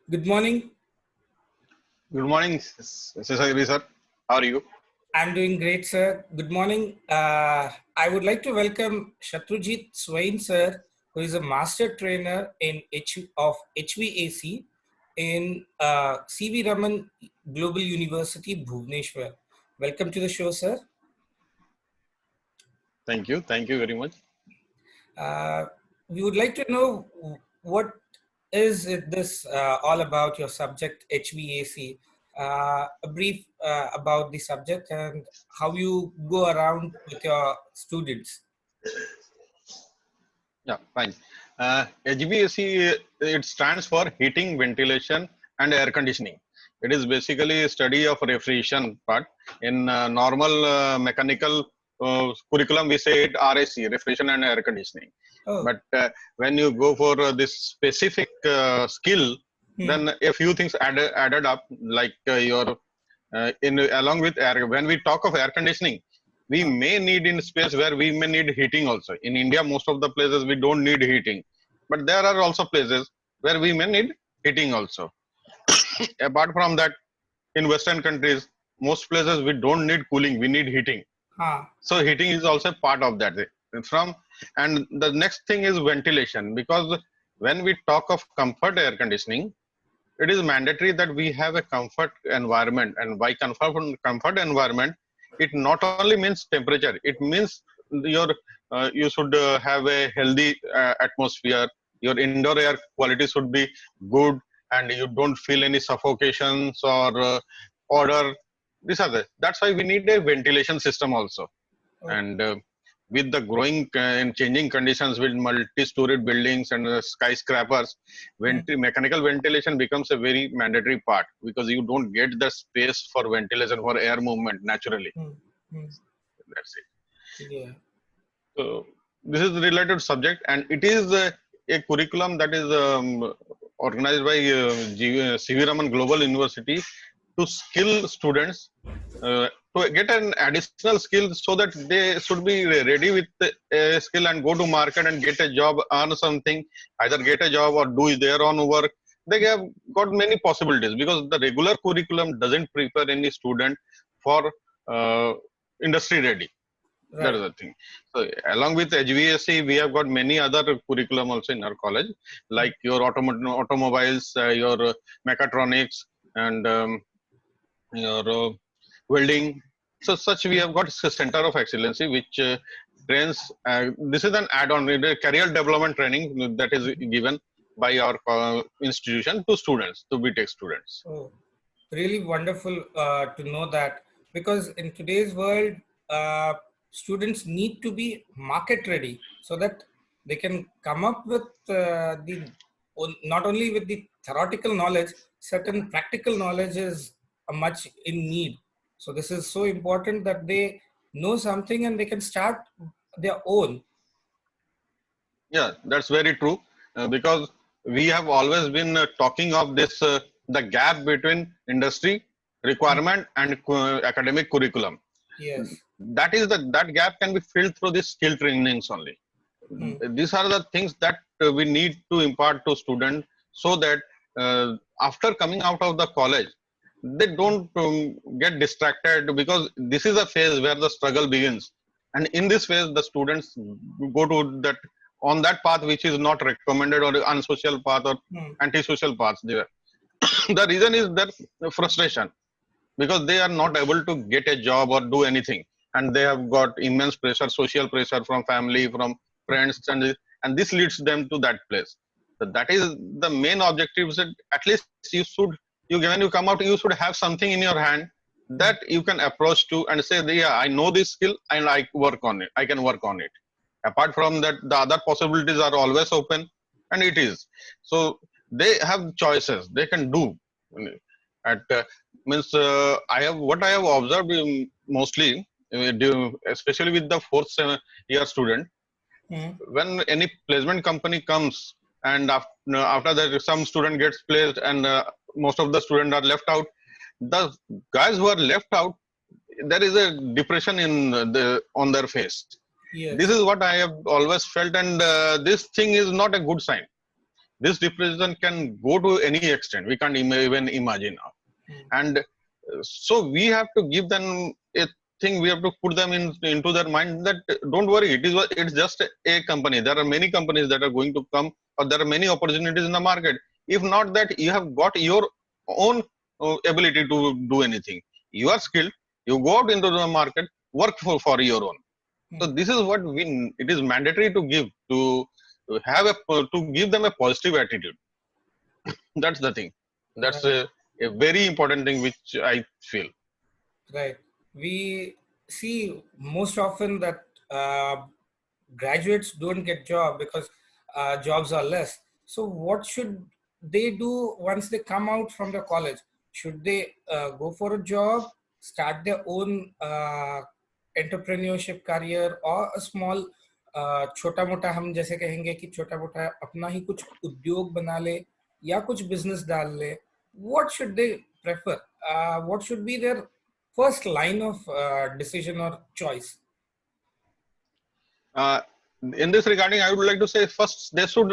Good morning. Good morning, sir. How are you? I'm doing great, sir. Good morning. I would like to welcome Shatrujeet Swain, sir, who is a Master Trainer of HVAC in C.V. Raman Global University, Bhubaneswar. Welcome to the show, sir. Thank you. Thank you very much. We would like to know what is this all about your subject HVAC. A brief about the subject and how you go around with your students. Yeah, fine. HVAC, it stands for heating, ventilation, and air conditioning. It is basically a study of refrigeration part. In normal mechanical curriculum, we say it RAC, refrigeration and air conditioning. Oh, But when you go for this specific skill, then a few things added up, like your in along with air. When we talk of air conditioning, we may need in space where we may need heating also. In India, most of the places we don't need heating, but there are also places where we may need heating also. Apart from that, in Western countries, most places we don't need cooling, we need heating. huh. So heating is also part of that. From and the next thing is ventilation, because when we talk of comfort air conditioning, it is mandatory that we have a comfort environment. And by comfort environment, it not only means temperature, it means your you should have a healthy atmosphere. Your indoor air quality should be good, and you don't feel any suffocations or odor. These are that's why we need a ventilation system also. Oh, And with the growing and changing conditions with multi-storied buildings and skyscrapers, mechanical ventilation becomes a very mandatory part, because you don't get the space for ventilation for air movement naturally. hmm, hmm. That's it. Yeah. So this is a related subject, and it is a curriculum that is organized by C.V. Raman Global University to skill students to get an additional skill, so that they should be ready with a skill and go to market and get a job, earn something, either get a job or do their own work. They have got many possibilities, because the regular curriculum doesn't prepare any student for industry ready. That is Right. the thing. So along with HVAC, we have got many other curriculum also in our college, like your automobiles, your mechatronics, and your welding. So such we have got a center of excellency which trains. This is an add-on career development training that is given by our institution to students, to BTech students. Oh, really wonderful to know that, because in today's world, uh, students need to be market ready so that they can come up with not only with the theoretical knowledge, certain practical knowledge is a much in need. So this is so important that they know something and they can start their own. Yeah, that's very true. Because we have always been talking of this the gap between industry requirement and academic curriculum. Yes. That gap can be filled through these skill trainings only. Hmm. These are the things that we need to impart to students, so that after coming out of the college, they don't get distracted, because this is a phase where the struggle begins. And in this phase, the students go to that on that path which is not recommended, or unsocial path, or Hmm. antisocial paths there. The reason is their frustration, because they are not able to get a job or do anything, and they have got immense pressure, social pressure from family, from friends, and this leads them to that place. So that is the main objective, that at least you should, you when you come out, you should have something in your hand Hmm. that you can approach to and say, yeah, I know this skill and I can work on it. Apart from that, the other possibilities are always open, and it is so they have choices they can do at means I have what I have observed mostly, especially with the year student, Hmm. when any placement company comes, and after that some student gets placed, and most of the students are left out. The guys who are left out, there is a depression in on their face. This Yes. is what I have always felt, and this thing is not a good sign. this depression can go to any extent. We can't even imagine now. And so we have to give them a thing. We have to put them into their mind that don't worry, it's just a company. There are many companies that are going to come, or there are many opportunities in the market. If not that, you have got your own ability to do anything. You are skilled. You go out into the market, work for your own. So this is what it is mandatory to give, to give them a positive attitude. That's the thing. That's a very important thing which I feel. Right. We see most often that graduates don't get job because jobs are less. So what should they do once they come out from the college? Should they go for a job, start their own entrepreneurship career, or a small छोटा मोटा, हम जैसे कहेंगे कि छोटा मोटा अपना ही कुछ उद्योग बना ले या कुछ बिजनेस डाल ले? What should they prefer? What should be their first line of decision or choice? In this regarding, I would like to say first they should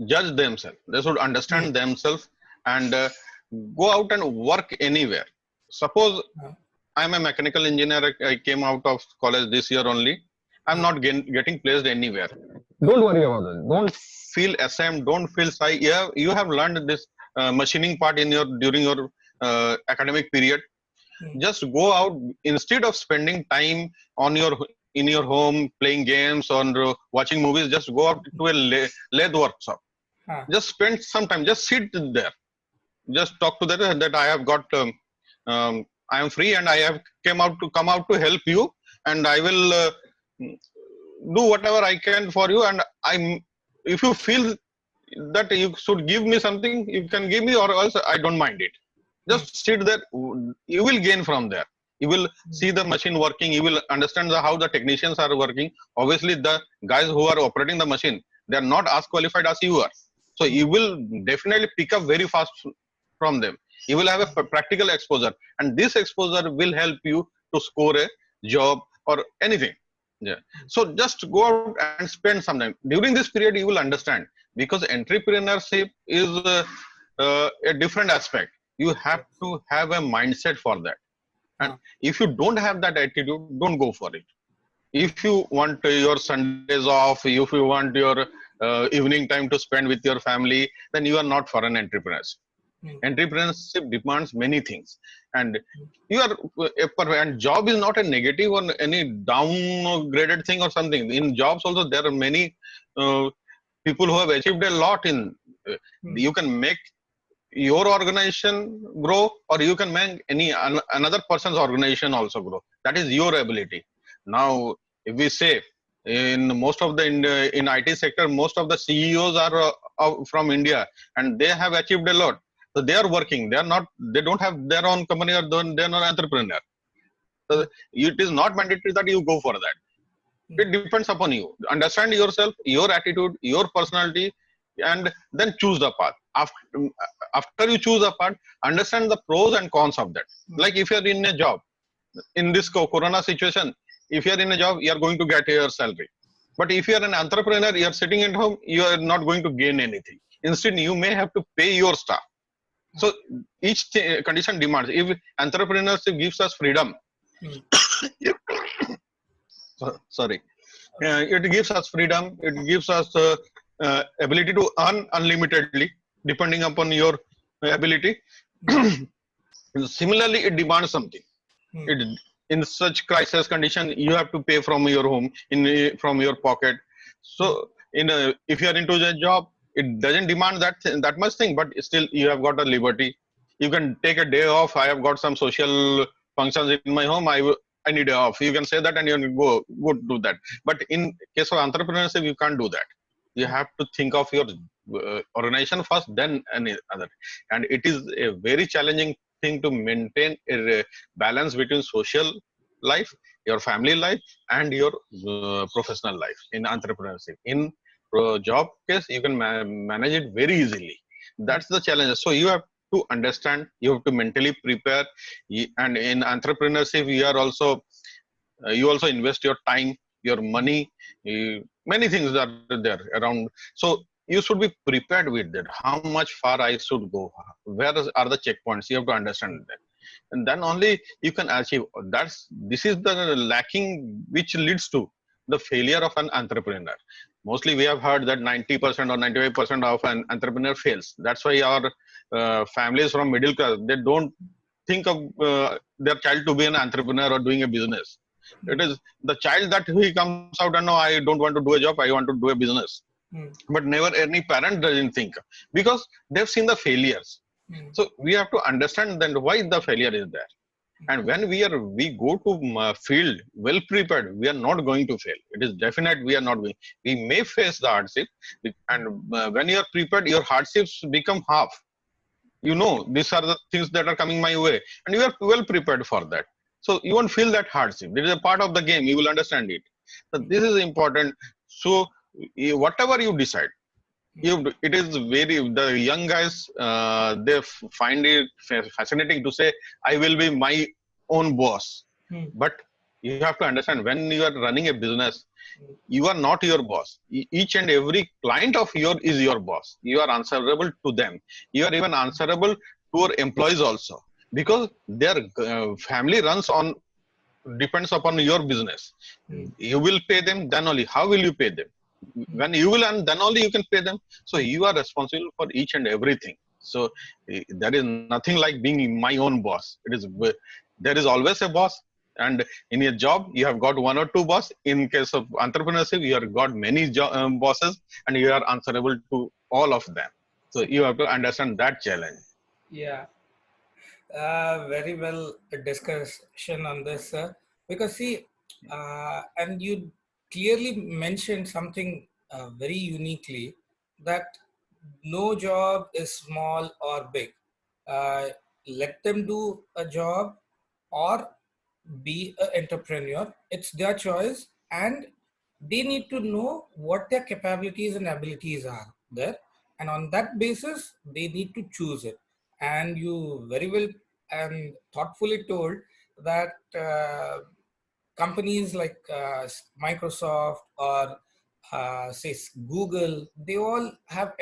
judge themselves. They should understand themselves and go out and work anywhere. Suppose I'm a mechanical engineer. I came out of college this year only. I'm not getting placed anywhere. Don't worry about it. Don't feel ashamed. Don't feel shy. You have learned this machining part during your academic period. Just go out, instead of spending time in your home playing games or watching movies. Just go out to a lathe workshop. Just spend some time. Just sit there. Just talk to them that I have got. I am free and I have come out to help you, and I will do whatever I can for you. And if you feel that you should give me something, you can give me, or else I don't mind it. Just sit there. You will gain from there. You will see the machine working. You will understand how the technicians are working. Obviously, the guys who are operating the machine, they are not as qualified as you are. So you will definitely pick up very fast from them. You will have a practical exposure, and this exposure will help you to score a job or anything. Yeah. So just go out and spend some time. During this period, you will understand, because entrepreneurship is a different aspect. You have to have a mindset for that. And if you don't have that attitude, don't go for it. If you want your Sundays off, if you want your evening time to spend with your family, then you are not for an entrepreneur. Entrepreneurship demands many things, and you are and job is not a negative or any downgraded thing or something. In jobs also, there are many people who have achieved a lot in. You can make your organization grow, or you can make another person's organization also grow. That is your ability. Now, if we say in most of the in IT sector, most of the CEOs are from India, and they have achieved a lot. So they are working. They don't have their own company, or they are not entrepreneur. So it is not mandatory that you go for that. It depends upon you. Understand yourself, your attitude, your personality, and then choose the path. After you choose a path, understand the pros and cons of that. Like if you are in a job, in this corona situation, if you are in a job, you are going to get your salary. But if you are an entrepreneur, you are sitting at home, you are not going to gain anything. Instead, you may have to pay your staff. So each condition demands. If entrepreneurship gives us freedom, sorry, it gives us freedom. It gives us ability to earn unlimitedly, depending upon your ability. Similarly, it demands something. In such crisis condition, you have to pay from your home, from your pocket. So, if you are into the job, it doesn't demand that much thing, but still you have got a liberty. You can take a day off. I have got some social functions in my home. I need a off. You can say that, and you can go do that. But in case of entrepreneurship, you can't do that. You have to think of your organization first, then any other. And it is a very challenging thing to maintain a balance between social life, your family life, and your professional life in entrepreneurship. In job case, you can manage it very easily. That's the challenge. So you have to understand, you have to mentally prepare, and in entrepreneurship, you also invest your time, your money, many things are there around. So you should be prepared with that. How much far I should go? Where are the checkpoints? You have to understand that, and then only you can achieve. This is the lacking which leads to the failure of an entrepreneur. Mostly we have heard that 90% or 95% of an entrepreneur fails. That's why our families from middle class, they don't think of their child to be an entrepreneur or doing a business. It is the child that he comes out and no, I don't want to do a job, I want to do a business. Mm. But never any parent doesn't think, because they've seen the failures. So we have to understand then why the failure is there. And when we go to field well prepared, we are not going to fail. It is definite we are not going. We may face the hardship, and when you are prepared, your hardships become half. You know, these are the things that are coming my way, and you are well prepared for that. So you won't feel that hardship. It is a part of the game. You will understand it. So this is important. So whatever you decide, it is very, the young guys, they find it fascinating to say, I will be my own boss. But you have to understand, when you are running a business, you are not your boss. Each and every client of yours is your boss. You are answerable to them. You are even answerable to your employees also, because their family runs on, depends upon your business. You will pay them, then only how will you pay them? When you will earn, then only you can pay them. So you are responsible for each and everything. So there is nothing like being my own boss. There is always a boss, and in your job you have got one or two boss. In case of entrepreneurship, you have got many bosses, and you are answerable to all of them. So you have to understand that challenge. Yeah. Very well discussion on this, because see, and you clearly mentioned something very uniquely, that no job is small or big. Uh, let them do a job or be an entrepreneur. It's their choice, and they need to know what their capabilities and abilities are there, and on that basis they need to choose it. And you very well and thoughtfully told that companies like Microsoft or say Google, they all have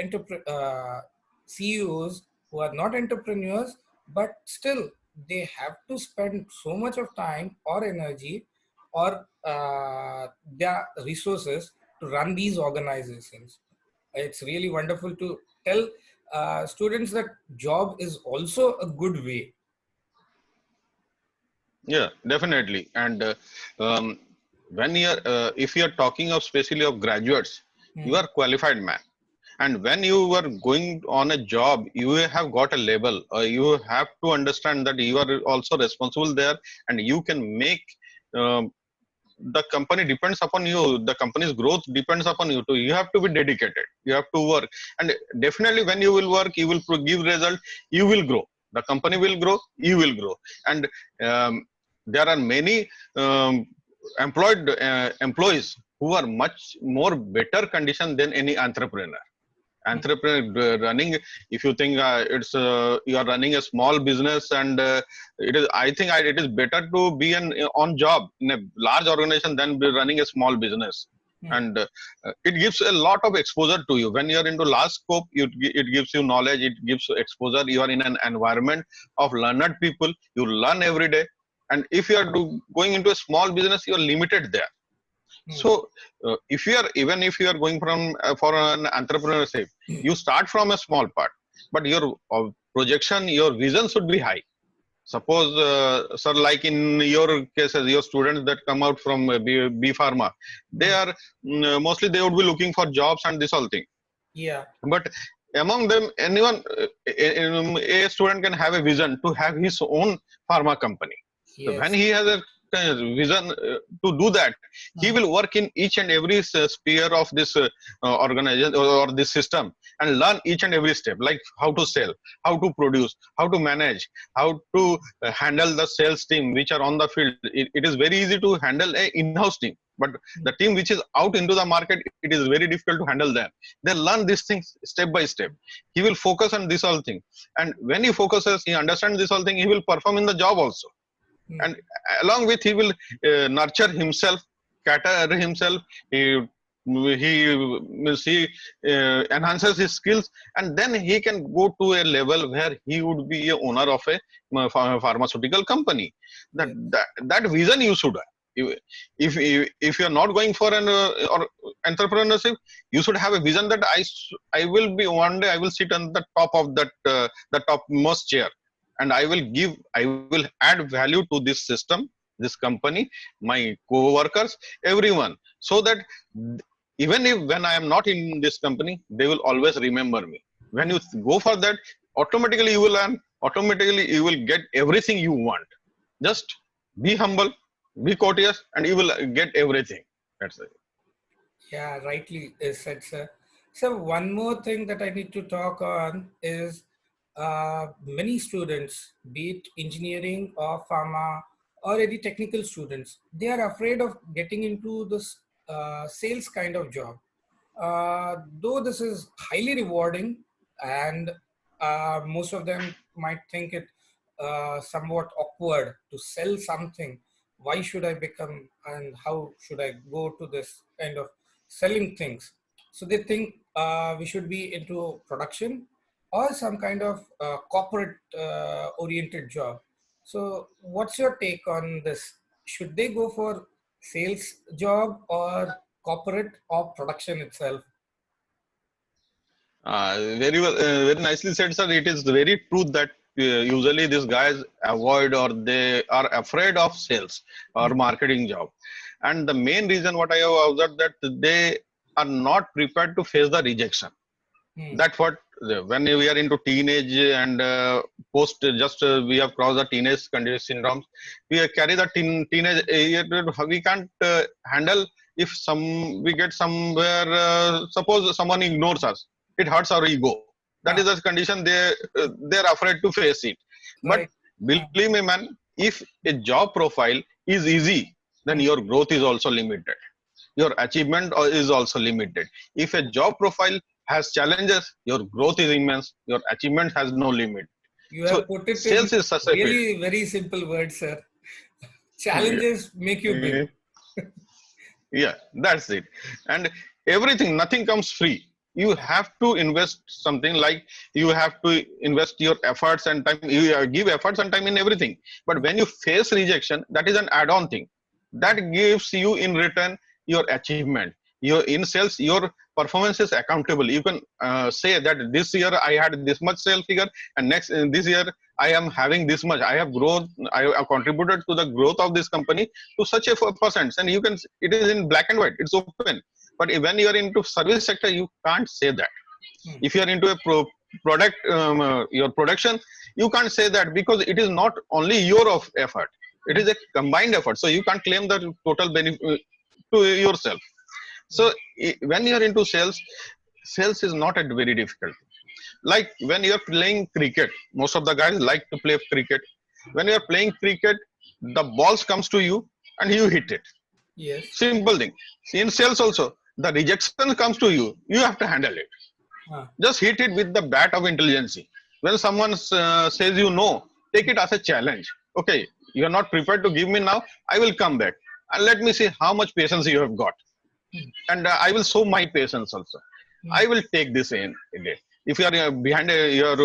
CEOs who are not entrepreneurs, but still they have to spend so much of time or energy or their resources to run these organizations. It's really wonderful to tell students that job is also a good way. Yeah, definitely. And when you are, if you are talking of especially of graduates, you are qualified man. And when you are going on a job, you have got a label. You have to understand that you are also responsible there, and you can make um, the company depends upon you. The company's growth depends upon you too. You have to be dedicated. You have to work, and definitely when you will work, you will give result. You will grow. The company will grow. You will grow, and there are many employees who are much more better condition than any entrepreneur running. If you think it's you are running a small business, and it is, I think it is better to be an on job in a large organization than be running a small business. And it gives a lot of exposure to you. When you are into large scope, it gives you knowledge, it gives you exposure. You are in an environment of learned people. You learn every day. And if you are going into a small business, you are limited there. So if you are, even if you are going from for an entrepreneurship, you start from a small part, but your projection, your vision should be high. Suppose, sir, like in your cases, your students that come out from B Pharma, they are mostly they would be looking for jobs and this whole thing. Yeah. But among them, anyone, a student can have a vision to have his own pharma company. So Yes. when he has a vision to do that, he will work in each and every sphere of this organization or this system, and learn each and every step, like how to sell, how to produce, how to manage, how to handle the sales team which are on the field. It is very easy to handle a in-house team, but the team which is out into the market, it is very difficult to handle them. They learn these things step by step. He will focus on this whole thing, and when he focuses, he understands this whole thing, he will perform in the job also. And along with, he will nurture himself, cater himself, he enhances his skills, and then he can go to a level where he would be a owner of a pharmaceutical company. that Yeah. that vision you should have. If you are not going for an or entrepreneurship, you should have a vision that I will be one day, I will sit on the top of that the topmost chair, and I will add value to this system, this company, my co-workers, everyone, so that even if when I am not in this company, they will always remember me. When you go for that, automatically you will earn, automatically you will get everything you want. Just be humble, be courteous, and you will get everything. That's it. Yeah, rightly said, sir. So one more thing that I need to talk on is many students, be it engineering or pharma or any technical students, they are afraid of getting into this sales kind of job. Though this is highly rewarding, and most of them might think it somewhat awkward to sell something. Why should I become, and how should I go to this kind of selling things? So they think we should be into production or some kind of corporate oriented job. So what's your take on this? Should they go for sales job or corporate or production itself? Very well, very nicely said, sir. It is very true that usually these guys avoid or they are afraid of sales or Hmm. marketing job, and the main reason what I have observed that they are not prepared to face the rejection. Hmm. That's what when we are into teenage and post just we have crossed the teenage condition syndromes, we carry the teenage we can't handle if some we get somewhere suppose someone ignores us, it hurts our ego. That is Ah, the condition they're afraid to face it. But right. Ah, believe me, man, if a job profile is easy, then hmm. your growth is also limited, your achievement is also limited. If a job profile has challenges, your growth is immense, your achievement has no limit. You So have put it sales in is such a field. really very simple words, sir. Challenges make you big. Yeah, that's it. And everything, nothing comes free. You Ah, have to invest something, like you have to invest your efforts and time. You give efforts and time in everything. But when you face rejection, that is an add-on thing. That gives you in return your achievement. Your in sales, your performance is accountable. You can say that this year I had this much sale figure, and next this year I am having this much. I have grown. I have contributed to the growth of this company to such a percent, and you can, it is in black and white, it's open. But when you are into service sector, you can't say that. hmm. If you are into a product your production, you can't say that, because it is not only your of effort, it Hmm. is a combined effort, so you can't claim the total benefit to yourself. So Hmm. when you are into sales, sales is not a very difficult. Like when you're playing cricket, most of the guys like to play cricket. When you're playing cricket, the balls comes to you and you hit it. Yes. Simple thing. See, in sales also, the rejection comes to you, you have to handle it. Ah, Just hit it with the bat of intelligence. When someone says you no, take it as a challenge. Okay, you are not prepared to give me now, I will come back and let me see how much patience you have got, hmm. and I will show my patience also. Hmm. I will take this in it. If you are behind you're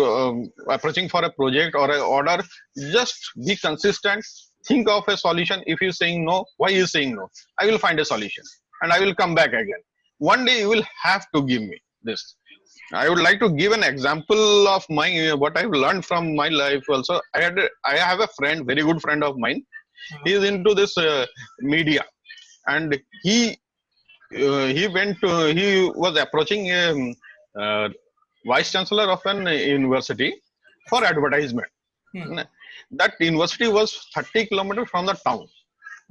approaching for a project or an order, just be consistent. Think of a solution. If you're saying no, why you saying no? I will find a solution and I will come back again. One day you will have to give me this. I would like to give an example of my what I've learned from my life also. I have a friend, very good friend of mine. He Ah, is into this media, and he went to, he was approaching uh, vice chancellor of an university for acha. advertisement. Hmm. That university was 30 kilometers from the town.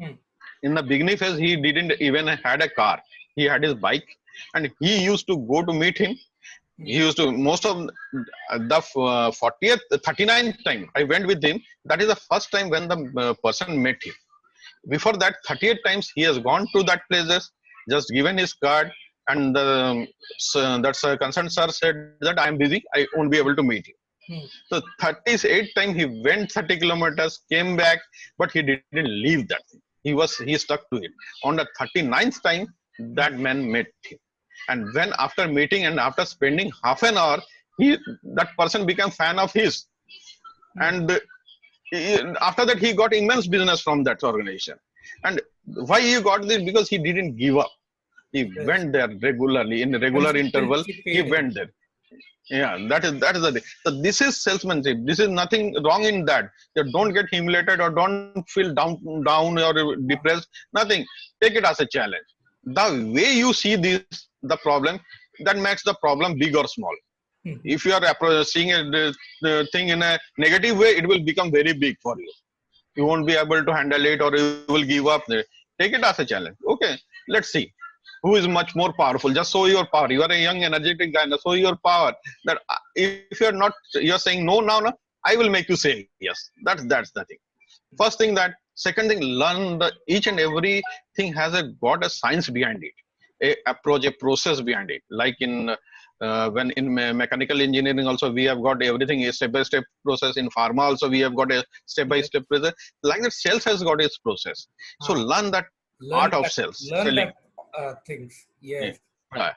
Hmm. In the beginning phase, he didn't even had a car, he had his bike, and he used to go to meet him. Hmm. He used to, most of the 40th 39th time I went with him, that is the first time when the person met him. Before that, 38 times he has gone to that places, just given his card, and the that's concerned sir said that I am busy, I won't be able to meet you. Hmm. So 38 time he went 30 kilometers, came back, but he didn't leave that thing. He stuck to it. On the 39th time, that man met him. And when after meeting and after spending half an hour, he that person became fan of his. And after that, he got immense business from that organization. And why he got this? Because he didn't give up. He Yes. went there regularly, in regular interval. Consistency He paid him. went there. Yeah, that is the thing. So this is salesmanship. This is nothing wrong in that. You don't get humiliated or don't feel down or depressed. Nothing. Take it as a challenge. The way you see this, the problem, that makes the problem big or small. Mhm. If you are seeing the thing in a negative way, it will become very big for you. You won't be able to handle it, or you will give up. Take it as a challenge. Okay, let's see who is much more powerful. Just show your power. You are a young energetic guy, now show your power. That if you're not, you're saying no now, I will make you say yes. That's the thing. First thing. That second thing, learn the each and every thing has got a science behind it, a approach, a process behind it. Like in when in mechanical engineering also, we have got everything a step by step process. In pharma also, we have got a step by Yes. step process. Like that, sales has got its process. So Ah, learn that learn art of that. sales, Learn selling. that things. Yeah. Yes. Uh,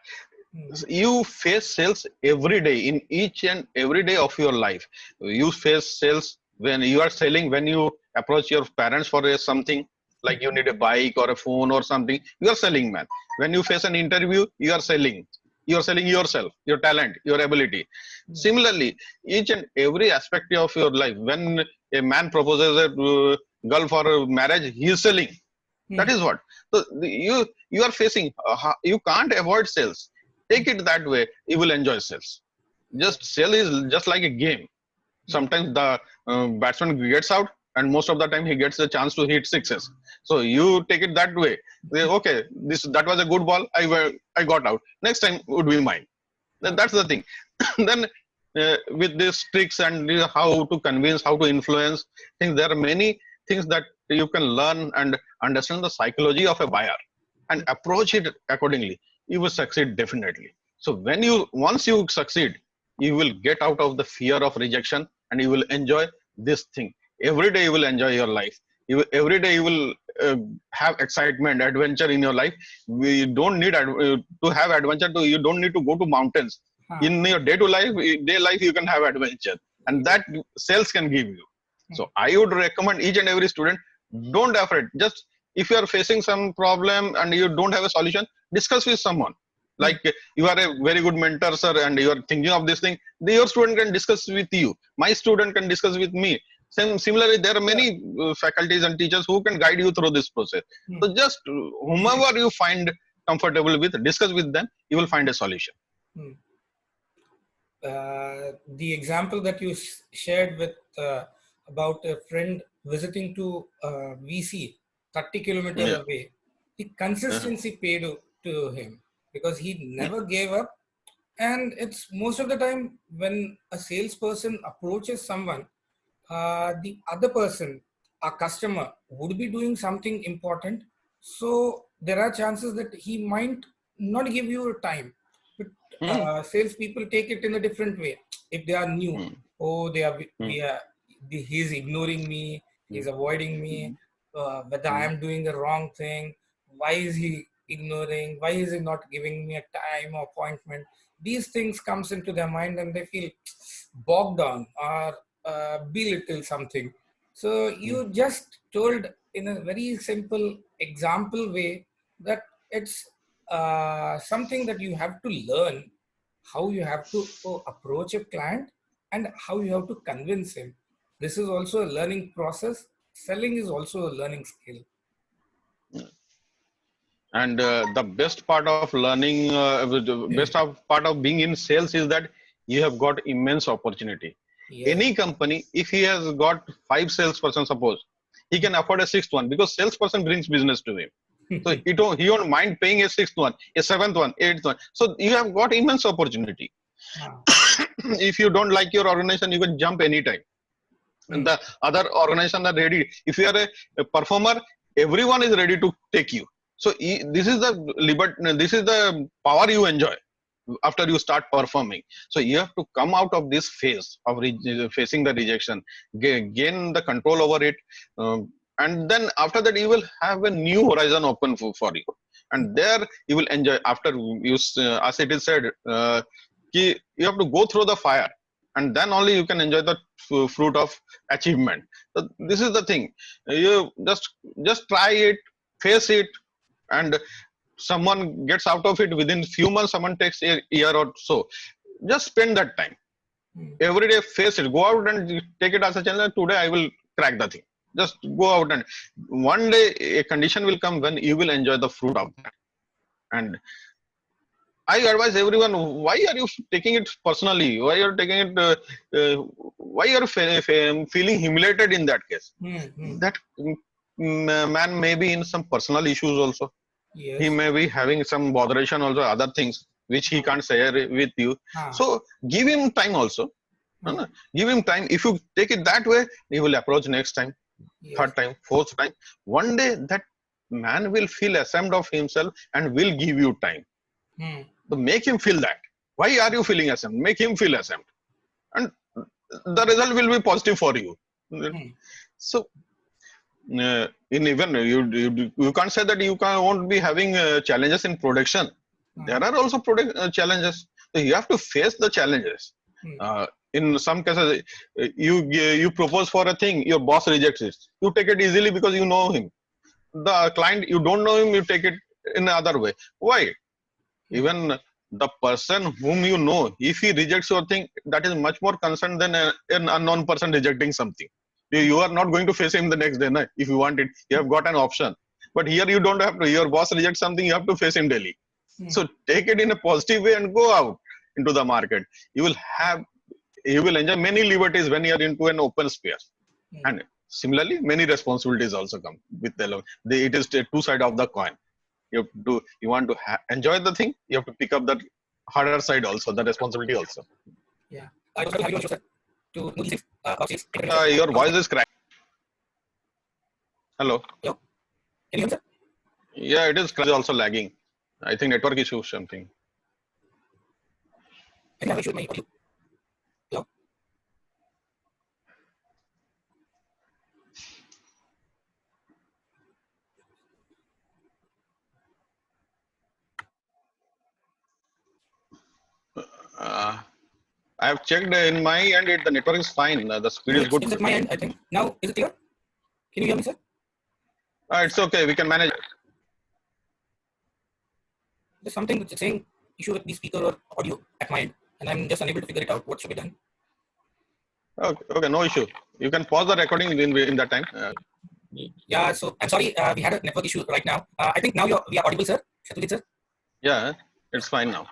Mm. you face sales every day, in each and every day of your life. You face sales when you are selling, when you approach your parents for something, like you need a bike or a phone or something, you are selling, man. When you face an interview, you are selling yourself, your talent, your ability. Mm. Similarly, each and every aspect of your life, when a man proposes a girl for marriage, he is selling. That Mm. is what. So you are facing, you can't avoid sales. Take it that way, you will enjoy sales. Yes. Just sell is just like a game. Mm. Sometimes the batsman gets out, and most of the time he gets a chance to hit sixes. So you take it that way. Okay, this that was a good ball, I got out, next time would be mine. Ah. That's the thing. Then with these tricks and how to convince, how to influence things, there are many things that you can learn and understand the psychology of a buyer and approach it accordingly. You will succeed definitely. So when you once you succeed, you will get out of the fear of rejection, and you will enjoy this thing. Every day you will enjoy your life. Every day you will uh, have excitement, adventure in your life. We don't need to have adventure. You don't need to go to mountains. Ah. In your day life, you can have adventure, and Yes. that sales can give you. So Mm. I would recommend each and every student, don't afraid. Just if you are facing some problem and you don't have a solution, discuss with someone. Mm. Like you are a very good mentor, sir, and you are thinking of this thing, your student can discuss with you, my student can discuss with me. Similarly, there are Yeah. many faculties and teachers who can guide you through this process. Mm. So just whomever you find comfortable with, discuss with them, you will find a solution. Mm. The example that you shared with about a friend visiting to VC 30 kilometers Yeah. away, the Uh-huh. consistency paid to him because he never gave up. And it's most of the time when a salesperson approaches someone, the other person, a customer, would be doing something important. So there are chances that he might not give you time. But Mm, salespeople take it in a different way. If they are new, mm, oh, they are, mm, we are, he's ignoring me, he's mm, avoiding me, mm, whether I mm, am doing the wrong thing, why is he ignoring, why is he not giving me a time or appointment? These things comes into their mind and they feel bogged down or belittle something. So mm. you just told in a very simple example way that it's something that you have to learn how you have to approach a client and how you have to convince him. This is also a learning process. Selling is also a learning skill. And the best part of learning, the best part of being in sales is that you have got immense opportunity. Yes. Any company, if he has got five salesperson, suppose, he can afford a sixth one, because salesperson brings business to him. So he don't mind paying a sixth one, a seventh one, eighth one. So you have got immense opportunity. Ah. If you don't like your organization, you can jump anytime. And Mm. the other organization are ready. If you are a performer, everyone is ready to take you. So this is the liberty, this is the power you enjoy after you start performing. So you have to come out of this phase of facing the rejection, gain the control over it, and then after that you will have a new horizon open for you. and there you will enjoy. After you, as it is said, you have to go through the fire, and then only you can enjoy the fruit of achievement. So this is the thing. You just try it, face it, and someone gets out of it within few months. Someone takes a year or so. Just spend that time. Every day, face it. Go out and take it as a challenge. Today, I will crack the thing. Just go out, and one day a condition will come when you will enjoy the fruit of that. And I advise everyone: why are you taking it personally? Why are you taking it? Why are you feeling humiliated in that case? That man may be in some personal issues also. Yes. He may be having some botheration also, other things which he can't share with you. So give him time also. Give him time. If you take it that way, he will approach next time, third time, fourth time. One day that man will feel ashamed of himself and will give you time. So make him feel that. Why are you feeling ashamed? Make him feel ashamed, and the result will be positive for you. So in even you can't say that you won't be having challenges in production. There are also challenges. So you have to face the challenges. In some cases, you propose for a thing, your boss rejects it. You take it easily because you know him. The client, you don't know him, you take it in another way. Why? Even the person whom you know, if he rejects your thing, that is much more concerned than an unknown person rejecting something. You are not going to face him the next day. No? If you want it, you have got an option. But here you don't have to. Your boss rejects something, you have to face him daily. So take it in a positive way and go out into the market. You will enjoy many liberties when you are into an open space. And similarly, many responsibilities also come with the. It is the two sides of the coin. You want to enjoy the thing. You have to pick up that harder side also, the responsibility also. Yeah. I was having you to know these things. Your voice is cracked. Hello. Hello. Can you hear me, sir? Yeah, it is also lagging. I think network issue something. I have issue with my audio. Hello. I have checked in my end. The network is fine. The speed is good. It's at my end, I think. Now, is it clear? Can you hear me, sir? It's okay. We can manage. There's something which is saying issue with the speaker or audio at my end, and I'm just unable to figure it out. What should be done? Okay, no issue. You can pause the recording in that time. Yeah, so I'm sorry, we had a network issue right now. I think now we are audible, sir. Shatrujeet, sir? Yeah, it's fine now.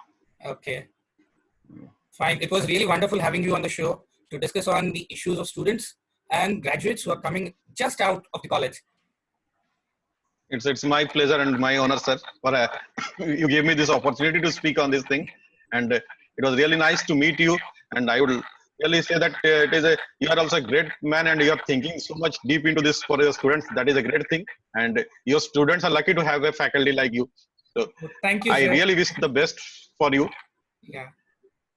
Okay. Fine. It was really wonderful having you on the show to discuss on the issues of students and graduates who are coming just out of the college. It's my pleasure and my honor, sir, for you gave me this opportunity to speak on this thing, and it was really nice to meet you. And I would really say that you are also a great man, and you are thinking so much deep into this for your students. That is a great thing, and your students are lucky to have a faculty like you. So thank you, I sir. really wish the best for you. Yeah.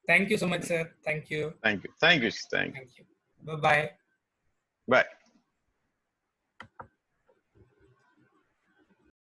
Thank you so much, sir. Thank you. Thank you. Thank you. Thank you. Bye-bye. Bye.